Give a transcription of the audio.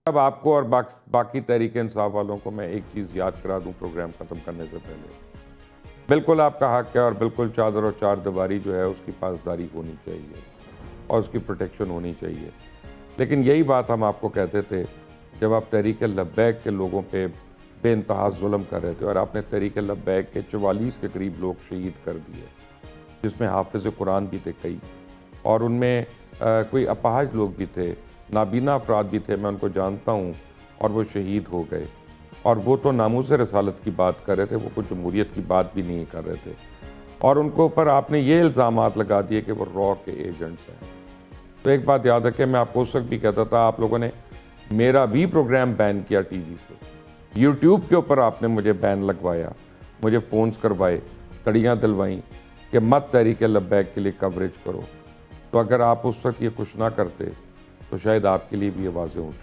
अब आपको और बाकी तहरीक इंसाफ वालों को मैं एक चीज़ याद करा दूं प्रोग्राम ख़त्म करने से पहले। बिल्कुल आपका हक है और बिल्कुल चादर और चार दीवारी जो है उसकी पासदारी होनी चाहिए और उसकी प्रोटेक्शन होनी चाहिए। लेकिन यही बात हम आपको कहते थे जब आप तहरीक लब्बैक के लोगों पे बेइंतहा जुल्म कर रहे थे और आपने तहरीक लब्बैक के 44 के करीब लोग शहीद कर दिए, जिसमें हाफिज़ कुरान भी थे कई, और उनमें कोई अपाहज लोग भी थे, नाबीना अफराद भी थे, मैं उनको जानता हूँ, और वो शहीद हो गए। और वो तो नामूस रसालत की बात कर रहे थे, वो कुछ जमहूरियत की बात भी नहीं कर रहे थे। और उनको ऊपर आपने ये इल्ज़ामात लगा दिए कि वो रॉ के एजेंट्स हैं। तो एक बात याद रखें, मैं आपको उस वक्त भी कहता था, आप लोगों ने मेरा भी प्रोग्राम बैन किया टीवी से, यूट्यूब के ऊपर आपने मुझे बैन लगवाया, मुझे फ़ोन्स करवाए, कड़ियाँ दिलवाई कि मत तहरीक लब्बैक के लिए कवरेज करो। तो अगर आप उस वक्त ये कुछ ना करते तो शायद आपके लिए भी आवाज़ें उठ